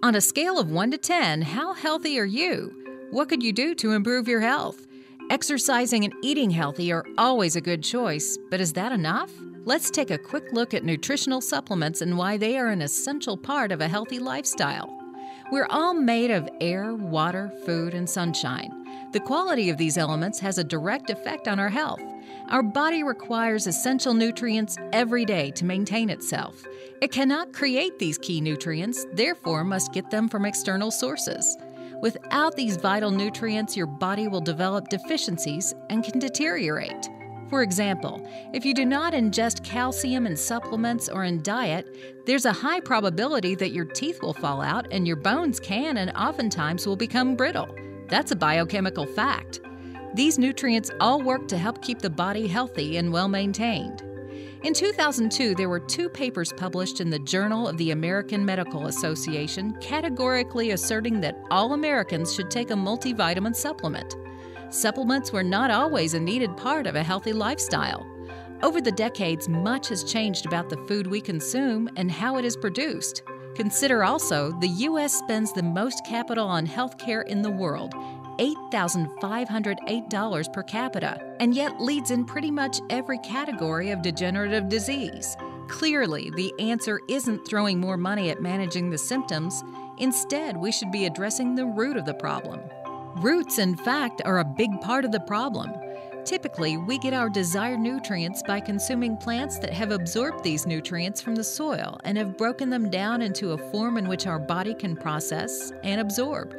On a scale of 1 to 10, how healthy are you? What could you do to improve your health? Exercising and eating healthy are always a good choice, but is that enough? Let's take a quick look at nutritional supplements and why they are an essential part of a healthy lifestyle. We're all made of air, water, food, and sunshine. The quality of these elements has a direct effect on our health. Our body requires essential nutrients every day to maintain itself. It cannot create these key nutrients, therefore must get them from external sources. Without these vital nutrients, your body will develop deficiencies and can deteriorate. For example, if you do not ingest calcium in supplements or in diet, there's a high probability that your teeth will fall out and your bones can and oftentimes will become brittle. That's a biochemical fact. These nutrients all work to help keep the body healthy and well-maintained. In 2002, there were 2 papers published in the Journal of the American Medical Association categorically asserting that all Americans should take a multivitamin supplement. Supplements were not always a needed part of a healthy lifestyle. Over the decades, much has changed about the food we consume and how it is produced. Consider also, the U.S. spends the most capital on healthcare in the world, $8,508 per capita, and yet leads in pretty much every category of degenerative disease. Clearly, the answer isn't throwing more money at managing the symptoms. Instead, we should be addressing the root of the problem. Roots, in fact, are a big part of the problem. Typically, we get our desired nutrients by consuming plants that have absorbed these nutrients from the soil and have broken them down into a form in which our body can process and absorb.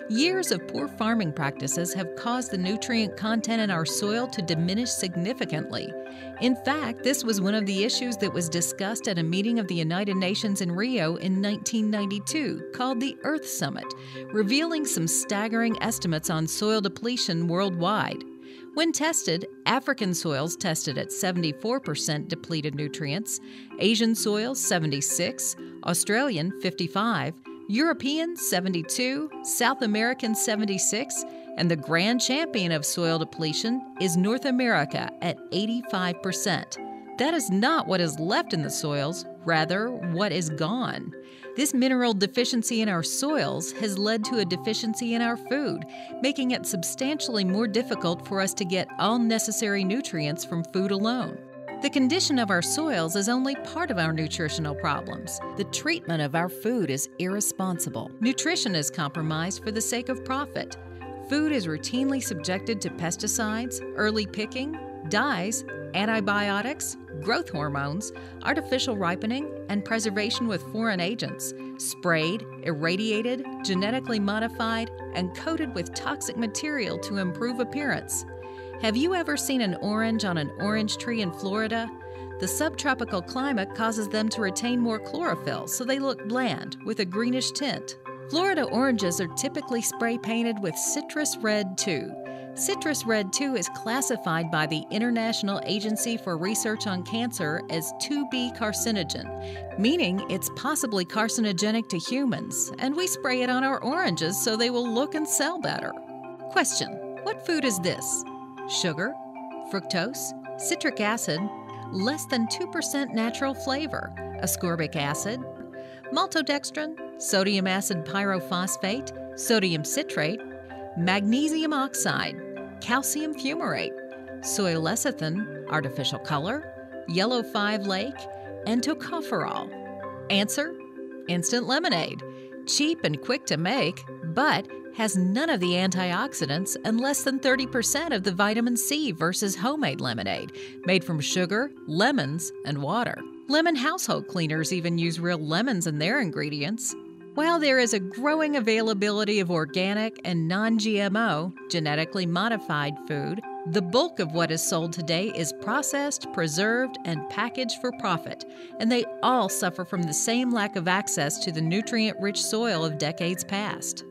Years of poor farming practices have caused the nutrient content in our soil to diminish significantly. In fact, this was one of the issues that was discussed at a meeting of the United Nations in Rio in 1992 called the Earth Summit, revealing some staggering estimates on soil depletion worldwide. When tested, African soils tested at 74% depleted nutrients, Asian soils 76, Australian 55, European 72, South American 76, and the grand champion of soil depletion is North America at 85%. That is not what is left in the soils, rather what is gone. This mineral deficiency in our soils has led to a deficiency in our food, making it substantially more difficult for us to get all necessary nutrients from food alone. The condition of our soils is only part of our nutritional problems. The treatment of our food is irresponsible. Nutrition is compromised for the sake of profit. Food is routinely subjected to pesticides, early picking, dyes, antibiotics, growth hormones, artificial ripening, and preservation with foreign agents, sprayed, irradiated, genetically modified, and coated with toxic material to improve appearance. Have you ever seen an orange on an orange tree in Florida? The subtropical climate causes them to retain more chlorophyll, so they look bland, with a greenish tint. Florida oranges are typically spray painted with citrus red 2. Citrus red 2 is classified by the International Agency for Research on Cancer as 2B carcinogen, meaning it's possibly carcinogenic to humans, and we spray it on our oranges so they will look and sell better. Question: what food is this? Sugar, fructose, citric acid, less than 2% natural flavor, ascorbic acid, maltodextrin, sodium acid pyrophosphate, sodium citrate, magnesium oxide, calcium fumarate, soy lecithin, artificial color, yellow 5-lake, and tocopherol. Answer: instant lemonade. Cheap and quick to make, but has none of the antioxidants and less than 30% of the vitamin C versus homemade lemonade, made from sugar, lemons, and water. Lemon household cleaners even use real lemons in their ingredients. While there is a growing availability of organic and non-GMO, genetically modified food, the bulk of what is sold today is processed, preserved, and packaged for profit, and they all suffer from the same lack of access to the nutrient-rich soil of decades past.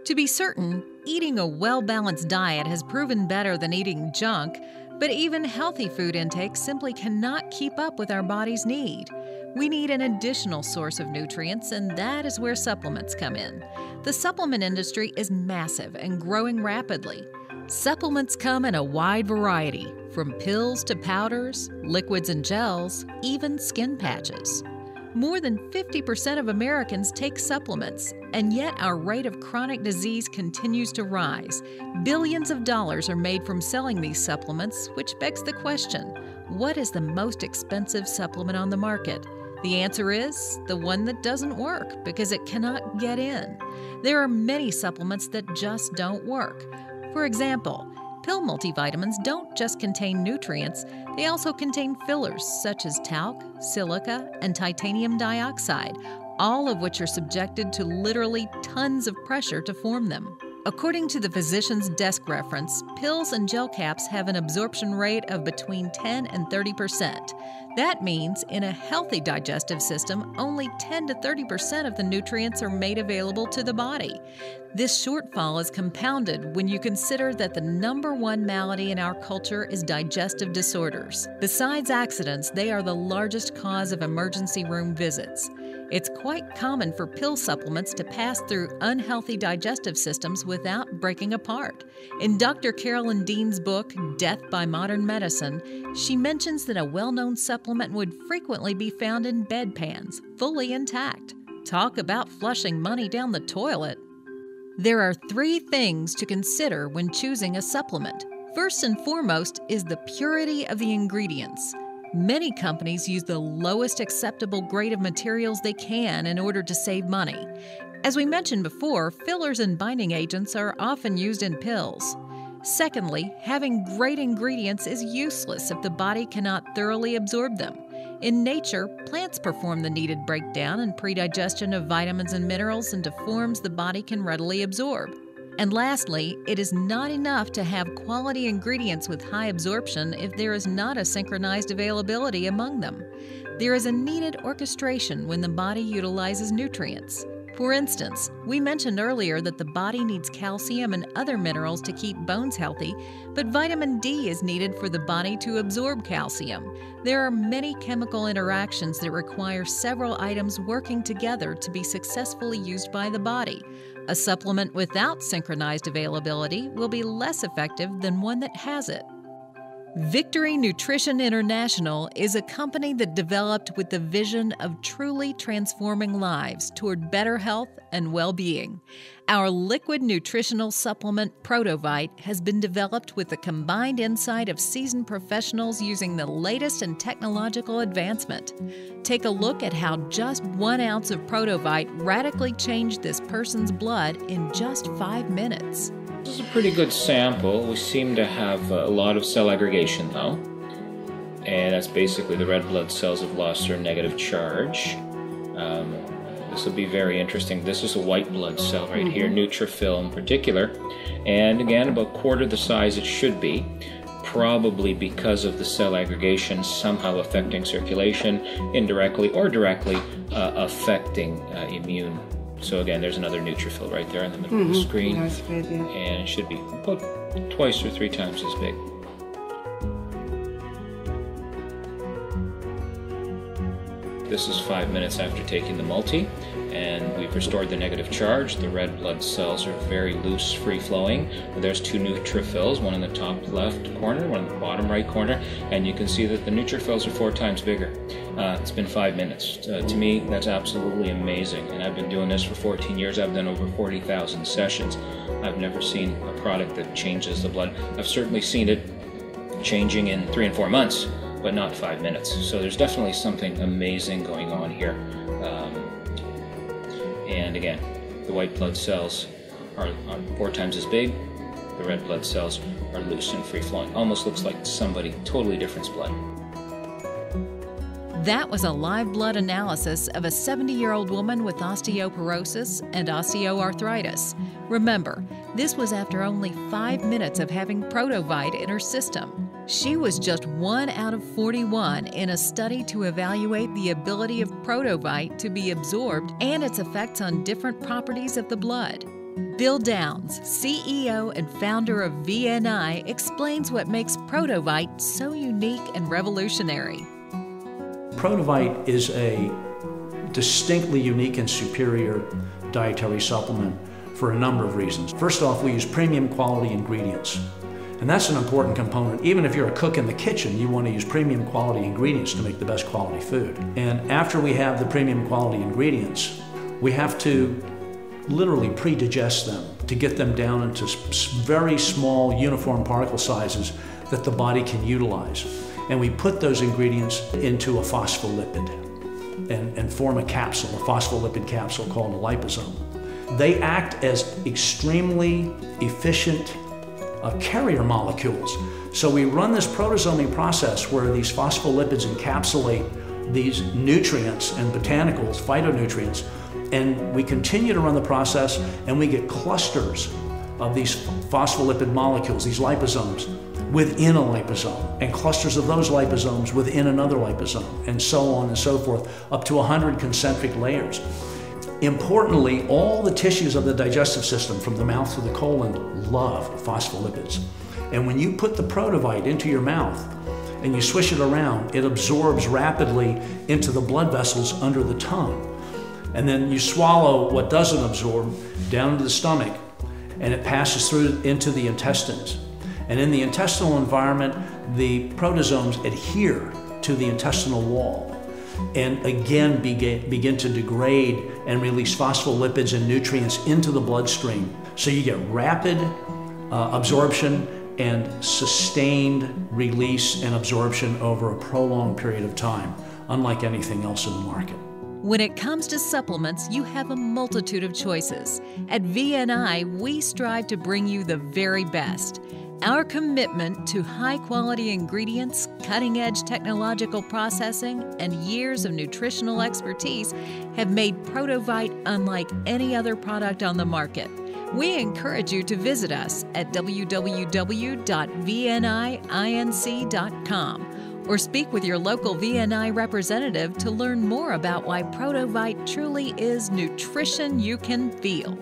To be certain, eating a well-balanced diet has proven better than eating junk, but even healthy food intake simply cannot keep up with our body's need. We need an additional source of nutrients, and that is where supplements come in. The supplement industry is massive and growing rapidly. Supplements come in a wide variety, from pills to powders, liquids and gels, even skin patches. More than 50% of Americans take supplements, and yet our rate of chronic disease continues to rise. Billions of dollars are made from selling these supplements, which begs the question, what is the most expensive supplement on the market? The answer is the one that doesn't work because it cannot get in. There are many supplements that just don't work. For example, pill multivitamins don't just contain nutrients, they also contain fillers such as talc, silica, and titanium dioxide, all of which are subjected to literally tons of pressure to form them. According to the physician's desk reference, pills and gel caps have an absorption rate of between 10 and 30%. That means in a healthy digestive system, only 10 to 30% of the nutrients are made available to the body. This shortfall is compounded when you consider that the #1 malady in our culture is digestive disorders. Besides accidents, they are the largest cause of emergency room visits. It's quite common for pill supplements to pass through unhealthy digestive systems without breaking apart. In Dr. Carolyn Dean's book, Death by Modern Medicine, she mentions that a well-known supplement would frequently be found in bedpans, fully intact. Talk about flushing money down the toilet. There are 3 things to consider when choosing a supplement. First and foremost is the purity of the ingredients. Many companies use the lowest acceptable grade of materials they can in order to save money. As we mentioned before, fillers and binding agents are often used in pills. Secondly, having great ingredients is useless if the body cannot thoroughly absorb them. In nature, plants perform the needed breakdown and predigestion of vitamins and minerals into forms the body can readily absorb. And lastly, it is not enough to have quality ingredients with high absorption if there is not a synchronized availability among them. There is a needed orchestration when the body utilizes nutrients. For instance, we mentioned earlier that the body needs calcium and other minerals to keep bones healthy, but vitamin D is needed for the body to absorb calcium. There are many chemical interactions that require several items working together to be successfully used by the body. A supplement without synchronized availability will be less effective than one that has it. Victory Nutrition International is a company that developed with the vision of truly transforming lives toward better health and well-being. Our liquid nutritional supplement Prodovite has been developed with the combined insight of seasoned professionals using the latest in technological advancement. Take a look at how just 1 ounce of Prodovite radically changed this person's blood in just 5 minutes. This is a pretty good sample. We seem to have a lot of cell aggregation though, and that's basically the red blood cells have lost their negative charge. This will be very interesting. This is a white blood cell right here, neutrophil in particular, and again about 1/4 the size it should be, probably because of the cell aggregation somehow affecting circulation, indirectly or directly affecting immune. So again, there's another neutrophil right there in the middle of the screen, That's good, yeah. and it should be about 2 or 3 times as big. This is 5 minutes after taking the multi, and we've restored the negative charge. The red blood cells are very loose, free-flowing. There's 2 neutrophils, one in the top left corner, one in the bottom right corner, and you can see that the neutrophils are 4 times bigger. It's been 5 minutes. To me, that's absolutely amazing, and I've been doing this for 14 years. I've done over 40,000 sessions. I've never seen a product that changes the blood. I've certainly seen it changing in 3 and 4 months, but not 5 minutes. So there's definitely something amazing going on here. And again, the white blood cells are 4 times as big. The red blood cells are loose and free-flowing. Almost looks like somebody totally different's blood. That was a live blood analysis of a 70-year-old woman with osteoporosis and osteoarthritis. Remember, this was after only 5 minutes of having Prodovite in her system. She was just 1 out of 41 in a study to evaluate the ability of Prodovite to be absorbed and its effects on different properties of the blood. Bill Downs, CEO and founder of VNI, explains what makes Prodovite so unique and revolutionary. Prodovite is a distinctly unique and superior dietary supplement for a number of reasons. First off, we use premium quality ingredients. And that's an important component. Even if you're a cook in the kitchen, you want to use premium quality ingredients to make the best quality food. And after we have the premium quality ingredients, we have to literally pre-digest them to get them down into very small uniform particle sizes that the body can utilize. And we put those ingredients into a phospholipid and form a capsule, a phospholipid capsule called a liposome. They act as extremely efficient carrier molecules. So we run this protosomy process where these phospholipids encapsulate these nutrients and botanicals, phytonutrients, and we continue to run the process, and we get clusters of these phospholipid molecules, these liposomes, within a liposome, and clusters of those liposomes within another liposome, and so on and so forth, up to 100 concentric layers. Importantly, all the tissues of the digestive system, from the mouth to the colon, love phospholipids. And when you put the Prodovite into your mouth and you swish it around, it absorbs rapidly into the blood vessels under the tongue. And then you swallow what doesn't absorb down into the stomach, and it passes through into the intestines. And in the intestinal environment, the protosomes adhere to the intestinal wall and again begin to degrade and release phospholipids and nutrients into the bloodstream. So you get rapid absorption and sustained release and absorption over a prolonged period of time, unlike anything else in the market. When it comes to supplements, you have a multitude of choices. At VNI, we strive to bring you the very best. Our commitment to high-quality ingredients, cutting-edge technological processing, and years of nutritional expertise have made Prodovite unlike any other product on the market. We encourage you to visit us at www.vniinc.com or speak with your local VNI representative to learn more about why Prodovite truly is nutrition you can feel.